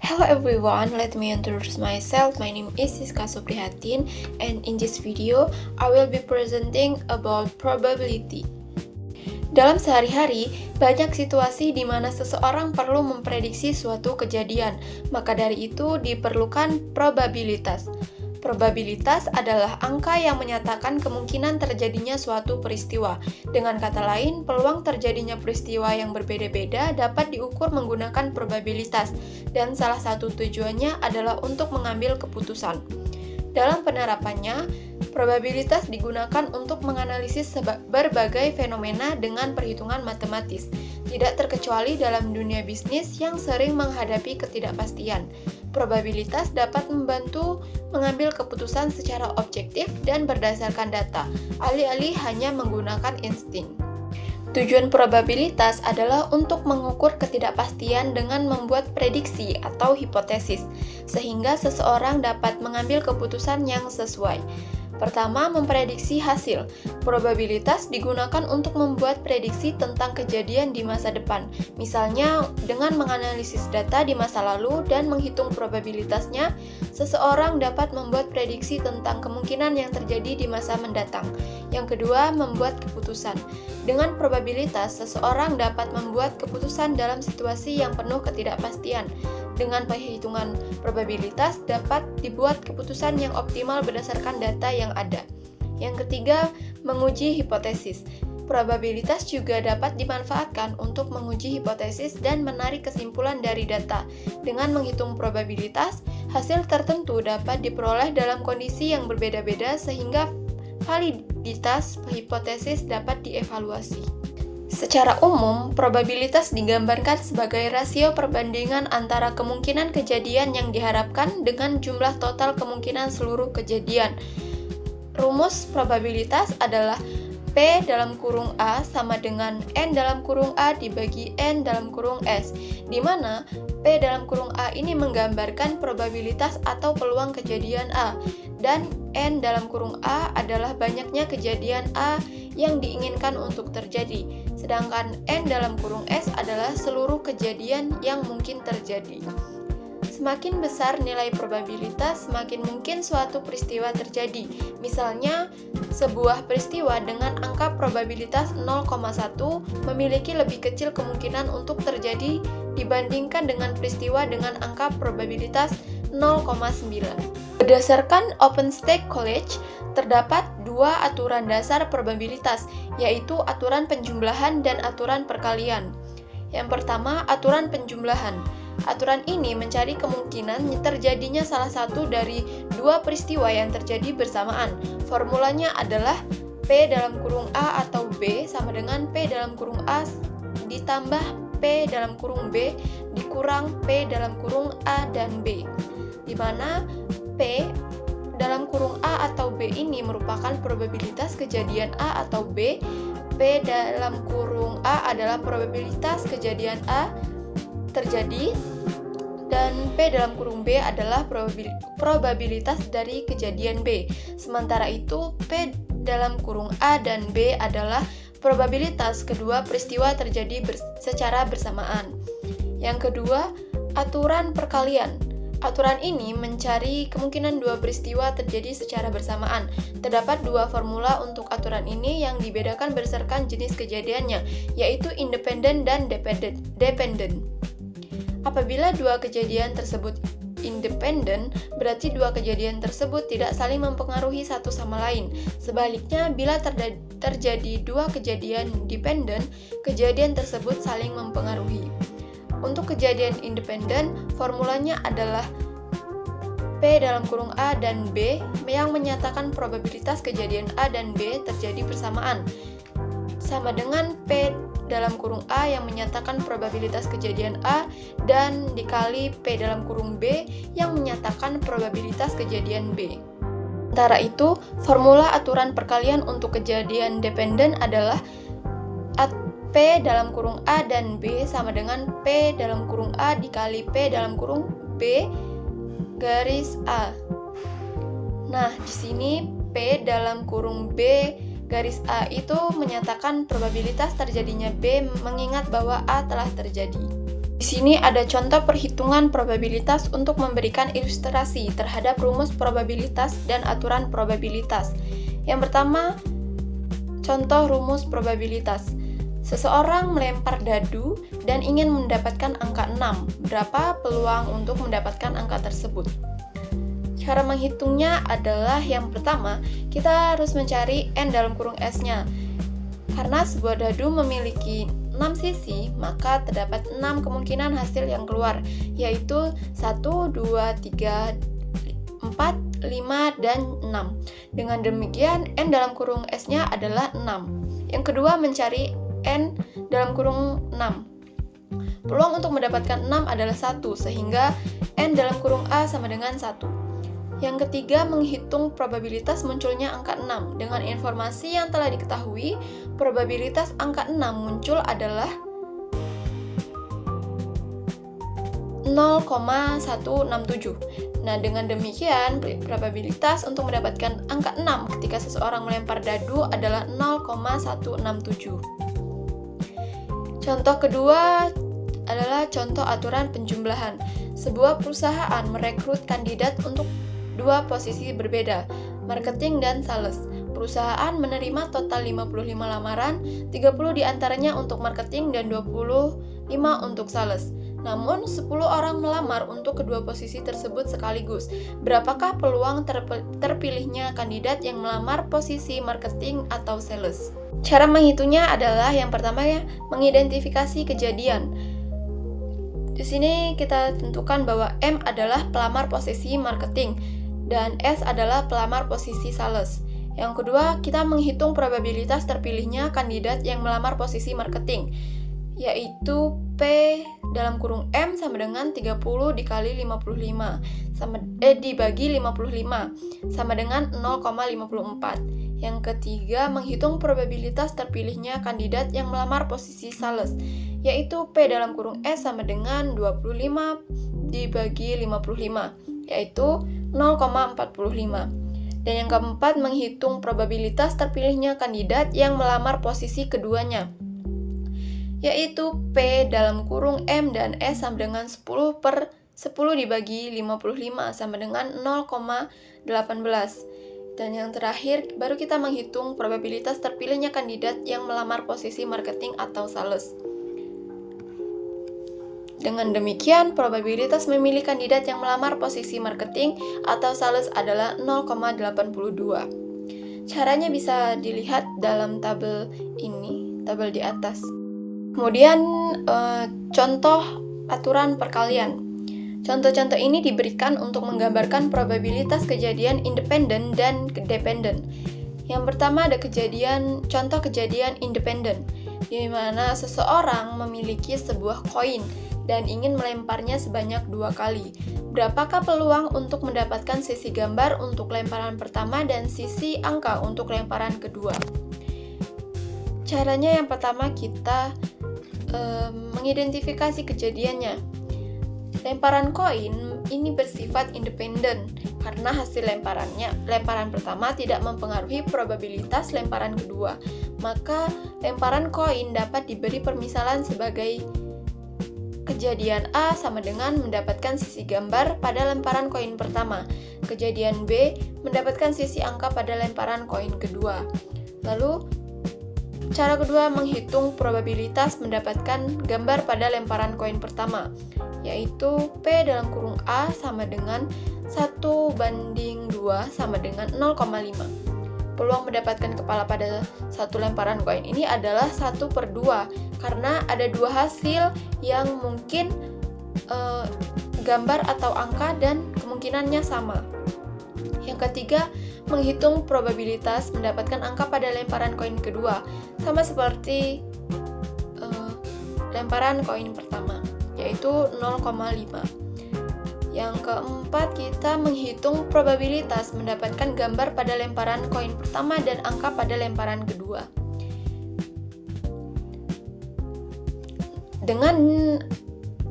Hello everyone, let me introduce myself. My name is Siska Suprihatin, and in this video, I will be presenting about probability. Dalam sehari-hari, banyak situasi di mana seseorang perlu memprediksi suatu kejadian, maka dari itu diperlukan probabilitas. Probabilitas adalah angka yang menyatakan kemungkinan terjadinya suatu peristiwa. Dengan kata lain, peluang terjadinya peristiwa yang berbeda-beda dapat diukur menggunakan probabilitas, dan salah satu tujuannya adalah untuk mengambil keputusan. Dalam penerapannya, probabilitas digunakan untuk menganalisis berbagai fenomena dengan perhitungan matematis, tidak terkecuali dalam dunia bisnis yang sering menghadapi ketidakpastian. Probabilitas dapat membantu mengambil keputusan secara objektif dan berdasarkan data, alih-alih hanya menggunakan insting. Tujuan probabilitas adalah untuk mengukur ketidakpastian dengan membuat prediksi atau hipotesis, sehingga seseorang dapat mengambil keputusan yang sesuai. Pertama, memprediksi hasil. Probabilitas digunakan untuk membuat prediksi tentang kejadian di masa depan. Misalnya, dengan menganalisis data di masa lalu dan menghitung probabilitasnya, seseorang dapat membuat prediksi tentang kemungkinan yang terjadi di masa mendatang. Yang kedua, membuat keputusan. Dengan probabilitas, seseorang dapat membuat keputusan dalam situasi yang penuh ketidakpastian. Dengan perhitungan probabilitas, dapat dibuat keputusan yang optimal berdasarkan data yang ada. Yang ketiga, menguji hipotesis. Probabilitas juga dapat dimanfaatkan untuk menguji hipotesis dan menarik kesimpulan dari data. Dengan menghitung probabilitas, hasil tertentu dapat diperoleh dalam kondisi yang berbeda-beda sehingga validitas hipotesis dapat dievaluasi. Secara umum, probabilitas digambarkan sebagai rasio perbandingan antara kemungkinan kejadian yang diharapkan dengan jumlah total kemungkinan seluruh kejadian. Rumus probabilitas adalah P dalam kurung A sama dengan N dalam kurung A dibagi N dalam kurung S, di mana P dalam kurung A ini menggambarkan probabilitas atau peluang kejadian A, dan N dalam kurung A adalah banyaknya kejadian A yang diinginkan untuk terjadi, sedangkan N dalam kurung S adalah seluruh kejadian yang mungkin terjadi. Semakin besar nilai probabilitas, semakin mungkin suatu peristiwa terjadi. Misalnya, sebuah peristiwa dengan angka probabilitas 0,1 memiliki lebih kecil kemungkinan untuk terjadi dibandingkan dengan peristiwa dengan angka probabilitas 0,9. Berdasarkan OpenStack College, terdapat dua aturan dasar probabilitas, yaitu aturan penjumlahan dan aturan perkalian. Yang pertama, aturan penjumlahan. Aturan ini mencari kemungkinan terjadinya salah satu dari dua peristiwa yang terjadi bersamaan. Formulanya adalah P dalam kurung A atau B sama dengan P dalam kurung A ditambah P dalam kurung B dikurang P dalam kurung A dan B, di mana P dalam kurung A atau B ini merupakan probabilitas kejadian A atau B, P dalam kurung A adalah probabilitas kejadian A terjadi, dan P dalam kurung B adalah probabilitas dari kejadian B. Sementara itu, P dalam kurung A dan B adalah probabilitas kedua peristiwa terjadi secara bersamaan. Yang kedua, aturan perkalian. Aturan ini mencari kemungkinan dua peristiwa terjadi secara bersamaan. Terdapat dua formula untuk aturan ini yang dibedakan berdasarkan jenis kejadiannya, yaitu independen dan dependent. Apabila dua kejadian tersebut independen, berarti dua kejadian tersebut tidak saling mempengaruhi satu sama lain. Sebaliknya, bila terjadi dua kejadian dependen, kejadian tersebut saling mempengaruhi. Untuk kejadian independen, formulanya adalah P dalam kurung A dan B yang menyatakan probabilitas kejadian A dan B terjadi bersamaan, sama dengan P dalam kurung A yang menyatakan probabilitas kejadian A dan dikali P dalam kurung B yang menyatakan probabilitas kejadian B. Sementara itu, formula aturan perkalian untuk kejadian dependen adalah P dalam kurung A dan B sama dengan P dalam kurung A dikali P dalam kurung B garis A. Nah, di sini P dalam kurung B garis A itu menyatakan probabilitas terjadinya B mengingat bahwa A telah terjadi. Di sini ada contoh perhitungan probabilitas untuk memberikan ilustrasi terhadap rumus probabilitas dan aturan probabilitas. Yang pertama, contoh rumus probabilitas. Seseorang melempar dadu dan ingin mendapatkan angka 6. Berapa peluang untuk mendapatkan angka tersebut? Cara menghitungnya adalah yang pertama, kita harus mencari n dalam kurung s-nya. Karena sebuah dadu memiliki 6 sisi, maka terdapat 6 kemungkinan hasil yang keluar, yaitu 1, 2, 3, 4, 5, dan 6. Dengan demikian, n dalam kurung s-nya adalah 6. Yang kedua, mencari n dalam kurung 6. Peluang untuk mendapatkan 6 adalah 1, sehingga n dalam kurung a sama dengan 1. Yang ketiga, menghitung probabilitas munculnya angka 6. Dengan informasi yang telah diketahui, probabilitas angka 6 muncul adalah 0,167. Nah, dengan demikian, probabilitas untuk mendapatkan angka 6 ketika seseorang melempar dadu adalah 0,167. Contoh kedua adalah contoh aturan penjumlahan. Sebuah perusahaan merekrut kandidat untuk dua posisi berbeda, marketing dan sales. Perusahaan menerima total 55 lamaran, 30 diantaranya untuk marketing dan 25 untuk sales. Namun, 10 orang melamar untuk kedua posisi tersebut sekaligus. Berapakah peluang terpilihnya kandidat yang melamar posisi marketing atau sales? Cara menghitungnya adalah yang pertama mengidentifikasi kejadian. Di sini kita tentukan bahwa M adalah pelamar posisi marketing dan S adalah pelamar posisi sales. Yang kedua, kita menghitung probabilitas terpilihnya kandidat yang melamar posisi marketing, yaitu P dalam kurung M sama dengan 30 dikali 55 dibagi 55 sama dengan 0,54. Yang ketiga, menghitung probabilitas terpilihnya kandidat yang melamar posisi sales, yaitu P dalam kurung S sama dengan 25 dibagi 55, yaitu 0,45. Dan yang keempat, menghitung probabilitas terpilihnya kandidat yang melamar posisi keduanya, yaitu P dalam kurung M dan S sama dengan 10 per 10 dibagi 55 sama dengan 0,18. Dan yang terakhir, baru kita menghitung probabilitas terpilihnya kandidat yang melamar posisi marketing atau sales. Dengan demikian, probabilitas memilih kandidat yang melamar posisi marketing atau sales adalah 0,82. Caranya bisa dilihat dalam tabel ini, tabel di atas. Kemudian, contoh aturan perkalian. Contoh-contoh ini diberikan untuk menggambarkan probabilitas kejadian independen dan dependen. Yang pertama ada contoh kejadian independen, di mana seseorang memiliki sebuah koin dan ingin melemparnya sebanyak 2 kali. Berapakah peluang untuk mendapatkan sisi gambar untuk lemparan pertama dan sisi angka untuk lemparan kedua? Caranya yang pertama kita mengidentifikasi kejadiannya. Lemparan koin ini bersifat independen karena hasil lemparan pertama tidak mempengaruhi probabilitas lemparan kedua. Maka lemparan koin dapat diberi permisalan sebagai kejadian A sama dengan mendapatkan sisi gambar pada lemparan koin pertama. Kejadian B mendapatkan sisi angka pada lemparan koin kedua. Lalu, cara kedua menghitung probabilitas mendapatkan gambar pada lemparan koin pertama, yaitu P dalam kurung A sama dengan 1/2 sama dengan 0,5. Peluang mendapatkan kepala pada satu lemparan koin ini adalah 1/2 karena ada dua hasil yang mungkin gambar atau angka dan kemungkinannya sama. Yang ketiga, menghitung probabilitas mendapatkan angka pada lemparan koin kedua, sama seperti lemparan koin pertama, yaitu 0,5. Yang keempat, kita menghitung probabilitas mendapatkan gambar pada lemparan koin pertama dan angka pada lemparan kedua. Dengan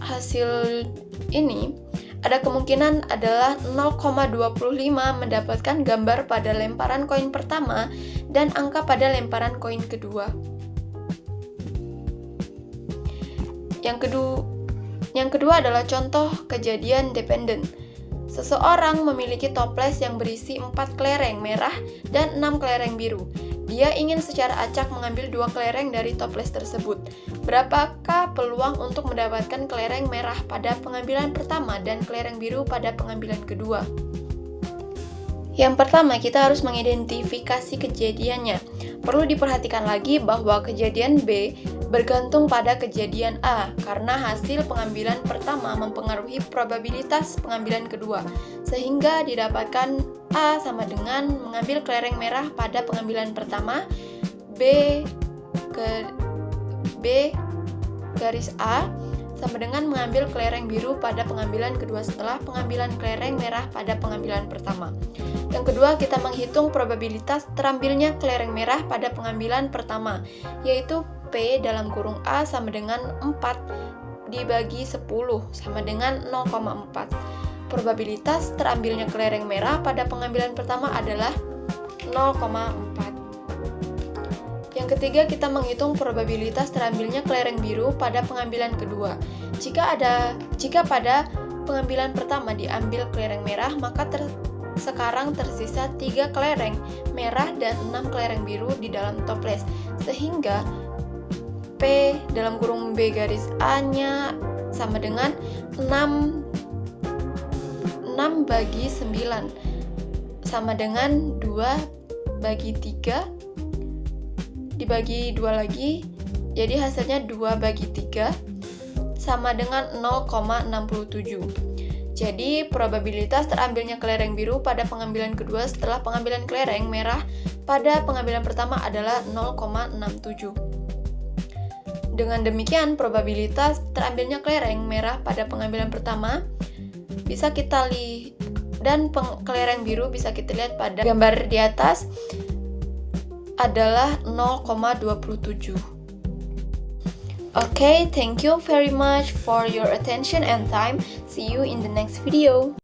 hasil ini, ada kemungkinan adalah 0,25 mendapatkan gambar pada lemparan koin pertama dan angka pada lemparan koin kedua. Yang kedua, Yang kedua adalah contoh kejadian dependent. Seseorang memiliki toples yang berisi 4 kelereng merah dan 6 kelereng biru. Dia ingin secara acak mengambil 2 kelereng dari toples tersebut. Berapakah peluang untuk mendapatkan kelereng merah pada pengambilan pertama dan kelereng biru pada pengambilan kedua? Yang pertama, kita harus mengidentifikasi kejadiannya. Perlu diperhatikan lagi bahwa kejadian B bergantung pada kejadian A, karena hasil pengambilan pertama mempengaruhi probabilitas pengambilan kedua, sehingga didapatkan A sama dengan mengambil kelereng merah pada pengambilan pertama, B garis A sama dengan mengambil kelereng biru pada pengambilan kedua setelah pengambilan kelereng merah pada pengambilan pertama. Yang kedua, kita menghitung probabilitas terambilnya kelereng merah pada pengambilan pertama, yaitu P dalam kurung A sama dengan 4 dibagi 10 sama dengan 0,4. Probabilitas terambilnya kelereng merah pada pengambilan pertama adalah 0,4. Yang ketiga, kita menghitung probabilitas terambilnya kelereng biru pada pengambilan kedua. Jika pada pengambilan pertama diambil kelereng merah, maka sekarang tersisa 3 kelereng merah dan 6 kelereng biru di dalam toples, sehingga P dalam kurung B garis A-nya sama dengan 6 bagi 9 sama dengan 2 bagi 3 dibagi 2 lagi, jadi hasilnya 2 bagi 3 sama dengan 0,67. Jadi probabilitas terambilnya kelereng biru pada pengambilan kedua setelah pengambilan kelereng merah pada pengambilan pertama adalah 0,67. Dengan demikian, probabilitas terambilnya kelereng merah pada pengambilan pertama bisa kita lihat, dan kelereng biru bisa kita lihat pada gambar di atas adalah 0,27. Okay, thank you very much for your attention and time. See you in the next video.